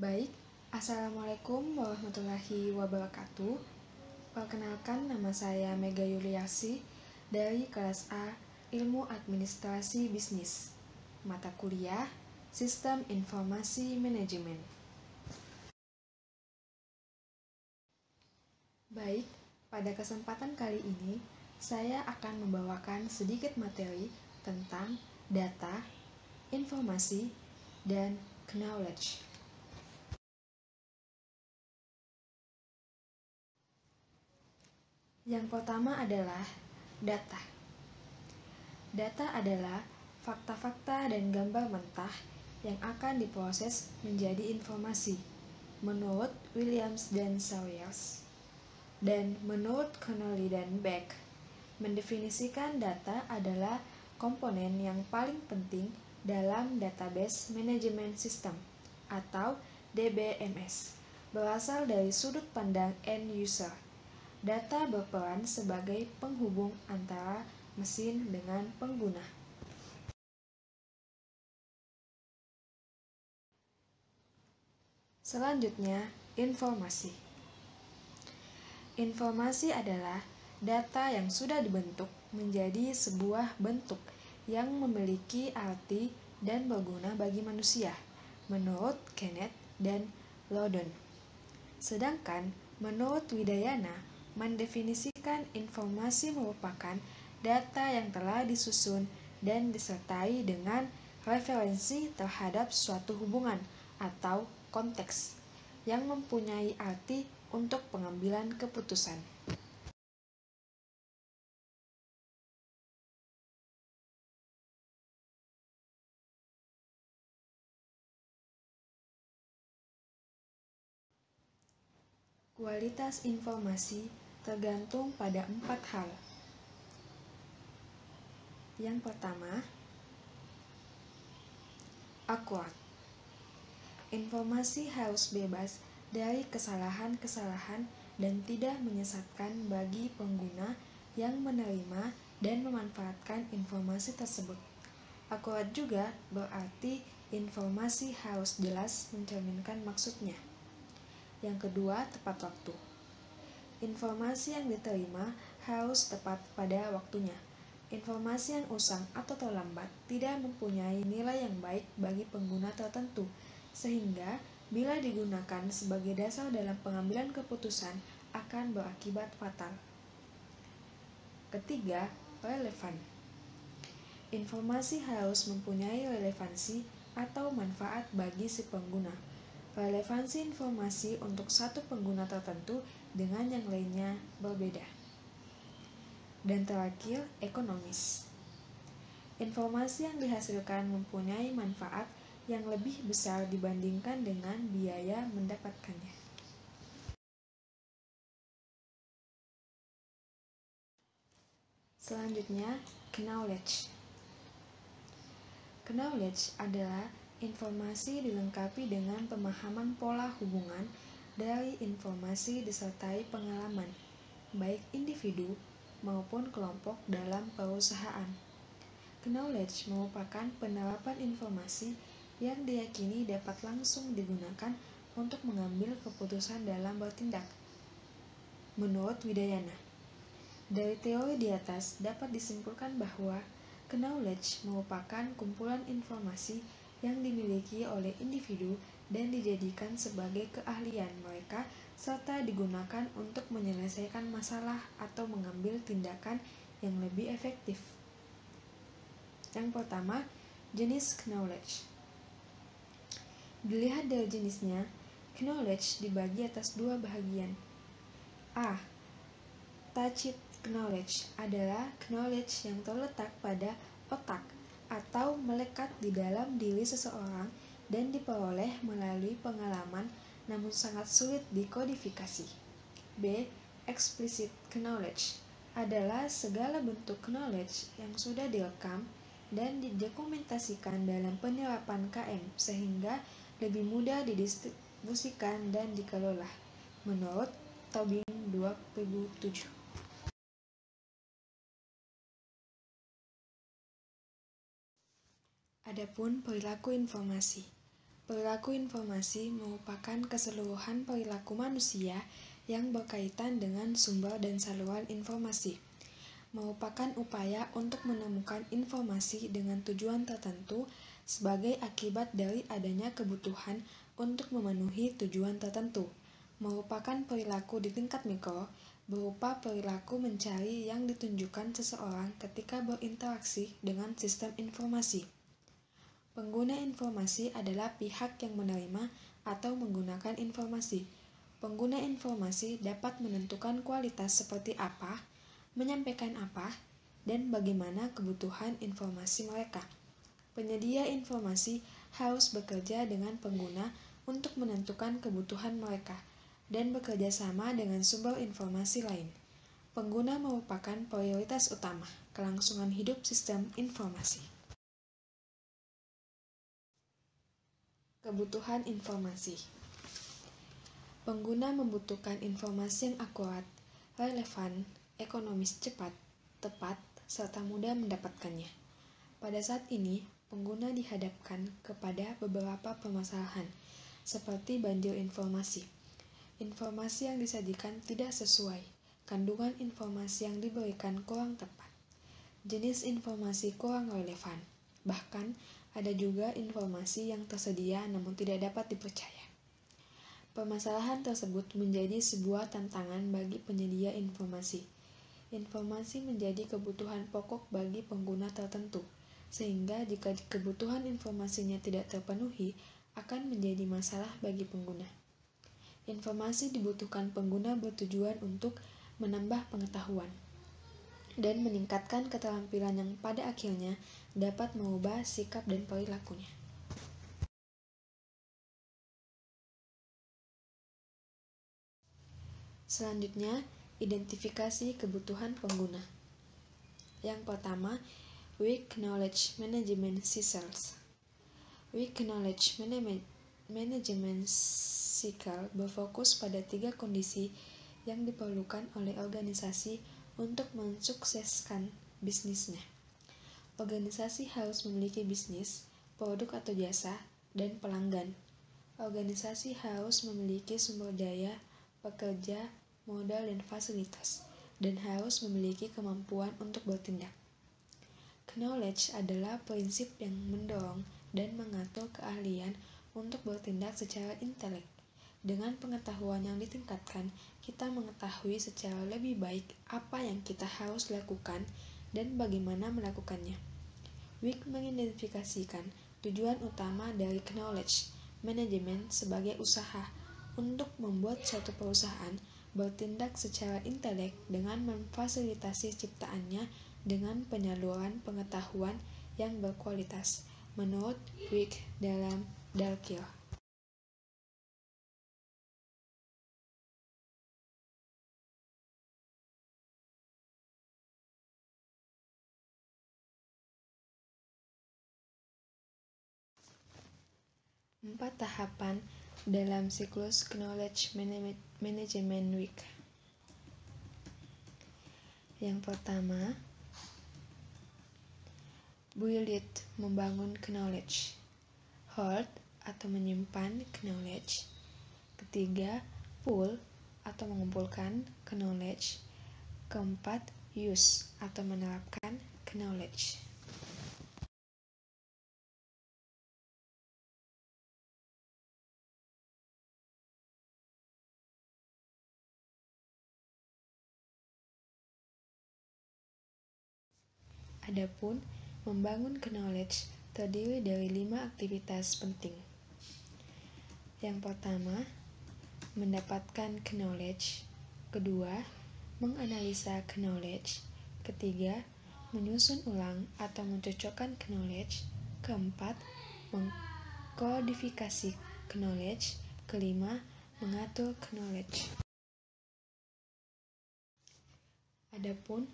Baik, Assalamualaikum warahmatullahi wabarakatuh. Perkenalkan, nama saya Mega Yuliarsi dari kelas A Ilmu Administrasi Bisnis, mata kuliah Sistem Informasi Manajemen. Baik, pada kesempatan kali ini saya akan membawakan sedikit materi tentang data, informasi, dan knowledge. Yang pertama adalah data. Data adalah fakta-fakta dan gambar mentah yang akan diproses menjadi informasi, menurut Williams dan Sawyers. Dan menurut Connolly dan Beck, mendefinisikan data adalah komponen yang paling penting dalam database management system atau DBMS, berasal dari sudut pandang end user. Data berperan sebagai penghubung antara mesin dengan pengguna. Selanjutnya, informasi. Informasi adalah data yang sudah dibentuk menjadi sebuah bentuk yang memiliki arti dan berguna bagi manusia, menurut Kenneth dan Loudon. Sedangkan menurut Widayana, mendefinisikan informasi merupakan data yang telah disusun dan disertai dengan referensi terhadap suatu hubungan atau konteks yang mempunyai arti untuk pengambilan keputusan. Kualitas informasi tergantung pada 4 hal. Yang pertama, akurat. Informasi harus bebas dari kesalahan-kesalahan dan tidak menyesatkan bagi pengguna yang menerima dan memanfaatkan informasi tersebut. Akurat juga berarti informasi harus jelas mencerminkan maksudnya. Yang kedua, tepat waktu. Informasi yang diterima harus tepat pada waktunya. Informasi yang usang atau terlambat tidak mempunyai nilai yang baik bagi pengguna tertentu, sehingga bila digunakan sebagai dasar dalam pengambilan keputusan akan berakibat fatal. Ketiga, relevan. Informasi harus mempunyai relevansi atau manfaat bagi si pengguna. Relevansi informasi untuk satu pengguna tertentu dengan yang lainnya berbeda. Dan terakhir, ekonomis. Informasi yang dihasilkan mempunyai manfaat yang lebih besar dibandingkan dengan biaya mendapatkannya. Selanjutnya, knowledge. Knowledge adalah informasi dilengkapi dengan pemahaman pola hubungan dari informasi disertai pengalaman, baik individu maupun kelompok dalam perusahaan. Knowledge merupakan penerapan informasi yang diyakini dapat langsung digunakan untuk mengambil keputusan dalam bertindak. Menurut Widayana, dari teori di atas dapat disimpulkan bahwa knowledge merupakan kumpulan informasi yang dimiliki oleh individu dan dijadikan sebagai keahlian mereka serta digunakan untuk menyelesaikan masalah atau mengambil tindakan yang lebih efektif. Yang pertama, jenis knowledge. Dilihat dari jenisnya, knowledge dibagi atas 2 bahagian. A. Tacit knowledge adalah knowledge yang terletak pada otak atau melekat di dalam diri seseorang dan diperoleh melalui pengalaman namun sangat sulit dikodifikasi. B. Explicit knowledge adalah segala bentuk knowledge yang sudah direkam dan didokumentasikan dalam penerapan KM sehingga lebih mudah didistribusikan dan dikelola, menurut Tobin 2007. Adapun perilaku informasi. Perilaku informasi merupakan keseluruhan perilaku manusia yang berkaitan dengan sumber dan saluran informasi. Merupakan upaya untuk menemukan informasi dengan tujuan tertentu sebagai akibat dari adanya kebutuhan untuk memenuhi tujuan tertentu. Merupakan perilaku di tingkat mikro, berupa perilaku mencari yang ditunjukkan seseorang ketika berinteraksi dengan sistem informasi. Pengguna informasi adalah pihak yang menerima atau menggunakan informasi. Pengguna informasi dapat menentukan kualitas seperti apa, menyampaikan apa, dan bagaimana kebutuhan informasi mereka. Penyedia informasi harus bekerja dengan pengguna untuk menentukan kebutuhan mereka dan bekerja sama dengan sumber informasi lain. Pengguna merupakan prioritas utama kelangsungan hidup sistem informasi. Kebutuhan informasi. Pengguna membutuhkan informasi yang akurat, relevan, ekonomis, cepat, tepat, serta mudah mendapatkannya. Pada saat ini, pengguna dihadapkan kepada beberapa permasalahan, seperti banjir informasi. Informasi yang disajikan tidak sesuai, kandungan informasi yang diberikan kurang tepat, jenis informasi kurang relevan, bahkan ada juga informasi yang tersedia namun tidak dapat dipercaya. Permasalahan tersebut menjadi sebuah tantangan bagi penyedia informasi. Informasi menjadi kebutuhan pokok bagi pengguna tertentu, sehingga jika kebutuhan informasinya tidak terpenuhi, akan menjadi masalah bagi pengguna. Informasi dibutuhkan pengguna bertujuan untuk menambah pengetahuan dan meningkatkan keterampilan yang pada akhirnya dapat mengubah sikap dan perilakunya. Selanjutnya, identifikasi kebutuhan pengguna. Yang pertama, Weak Knowledge Management Cycles. Weak Knowledge Management Cycle berfokus pada 3 kondisi yang diperlukan oleh organisasi untuk mensukseskan bisnisnya. Organisasi harus memiliki bisnis, produk atau jasa, dan pelanggan. Organisasi harus memiliki sumber daya, pekerja, modal, dan fasilitas, dan harus memiliki kemampuan untuk bertindak. Knowledge adalah prinsip yang mendorong dan mengatur keahlian untuk bertindak secara intelek. Dengan pengetahuan yang ditingkatkan, kita mengetahui secara lebih baik apa yang kita harus lakukan dan bagaimana melakukannya. Wick mengidentifikasikan tujuan utama dari knowledge management sebagai usaha untuk membuat suatu perusahaan bertindak secara intelek dengan memfasilitasi ciptaannya dengan penyaluran pengetahuan yang berkualitas, menurut Wick dalam Dalkir. Empat tahapan dalam siklus Knowledge Management Week. Yang pertama, build it, membangun knowledge. Hold atau menyimpan knowledge. Ketiga, pull atau mengumpulkan knowledge. Keempat, use atau menerapkan knowledge. Adapun membangun knowledge terdiri dari 5 aktivitas penting. Yang pertama, mendapatkan knowledge. Kedua, menganalisa knowledge. Ketiga, menyusun ulang atau mencocokkan knowledge. Keempat, mengkodifikasi knowledge. Kelima, mengatur knowledge. Adapun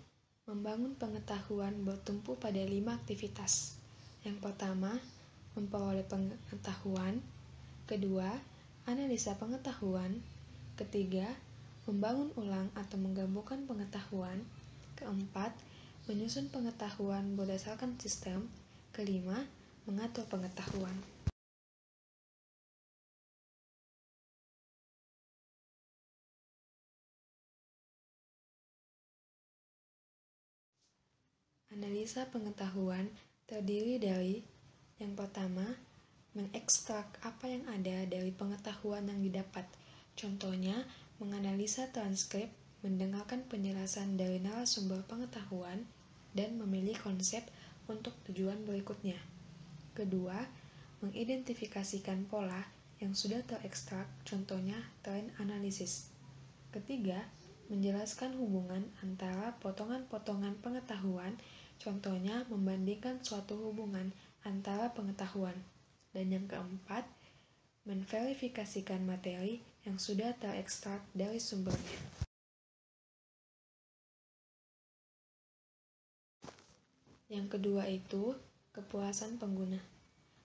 membangun pengetahuan bertumpu pada 5 aktivitas. Yang pertama, memperoleh pengetahuan. Kedua, analisa pengetahuan. Ketiga, membangun ulang atau menggabungkan pengetahuan. Keempat, menyusun pengetahuan berdasarkan sistem. Kelima, mengatur pengetahuan. Analisa pengetahuan terdiri dari yang pertama, mengekstrak apa yang ada dari pengetahuan yang didapat. Contohnya, menganalisa transkrip, mendengarkan penjelasan dari narasumber pengetahuan, dan memilih konsep untuk tujuan berikutnya. Kedua, mengidentifikasikan pola yang sudah terekstrak, contohnya trend analysis. Ketiga, menjelaskan hubungan antara potongan-potongan pengetahuan, contohnya membandingkan suatu hubungan antara pengetahuan. Dan yang keempat, menverifikasikan materi yang sudah terekstrak dari sumbernya. Yang kedua itu, kepuasan pengguna.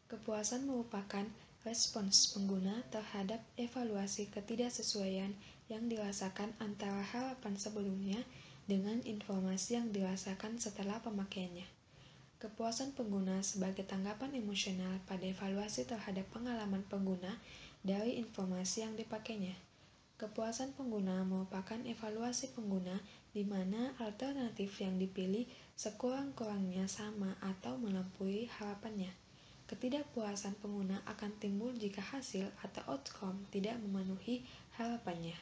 Kepuasan merupakan respons pengguna terhadap evaluasi ketidaksesuaian yang dirasakan antara harapan sebelumnya dengan informasi yang dirasakan setelah pemakaiannya. Kepuasan pengguna sebagai tanggapan emosional pada evaluasi terhadap pengalaman pengguna dari informasi yang dipakainya. Kepuasan pengguna merupakan evaluasi pengguna di mana alternatif yang dipilih sekurang-kurangnya sama atau melampaui harapannya. Ketidakpuasan pengguna akan timbul jika hasil atau outcome tidak memenuhi harapannya.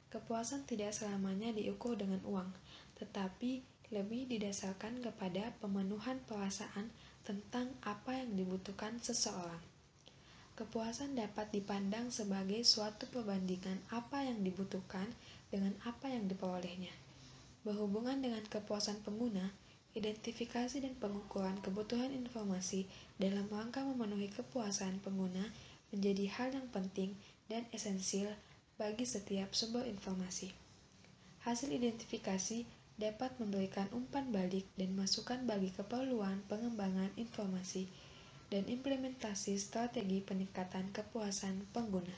Kepuasan tidak selamanya diukur dengan uang, tetapi lebih didasarkan kepada pemenuhan perasaan tentang apa yang dibutuhkan seseorang. Kepuasan dapat dipandang sebagai suatu perbandingan apa yang dibutuhkan dengan apa yang diperolehnya. Berhubungan dengan kepuasan pengguna, identifikasi dan pengukuran kebutuhan informasi dalam rangka memenuhi kepuasan pengguna menjadi hal yang penting dan esensial bagi setiap sumber informasi. Hasil identifikasi dapat memberikan umpan balik dan masukan bagi keperluan pengembangan informasi dan implementasi strategi peningkatan kepuasan pengguna.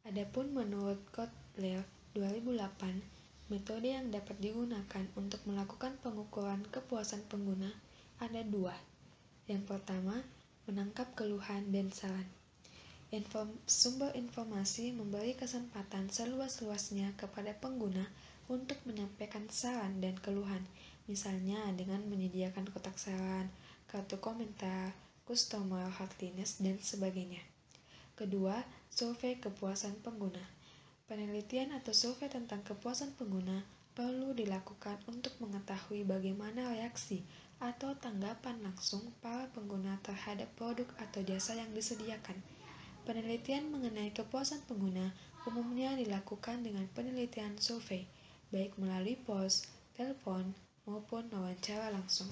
Adapun menurut Kotler 2008, metode yang dapat digunakan untuk melakukan pengukuran kepuasan pengguna ada dua. Yang pertama, menangkap keluhan dan saran. Sumber informasi memberi kesempatan seluas-luasnya kepada pengguna untuk menyampaikan saran dan keluhan, misalnya dengan menyediakan kotak saran, kartu komentar, customer hotliness, dan sebagainya. Kedua, survei kepuasan pengguna. Penelitian atau survei tentang kepuasan pengguna perlu dilakukan untuk mengetahui bagaimana reaksi atau tanggapan langsung para pengguna terhadap produk atau jasa yang disediakan. Penelitian mengenai kepuasan pengguna umumnya dilakukan dengan penelitian survei, baik melalui pos, telepon, maupun wawancara langsung.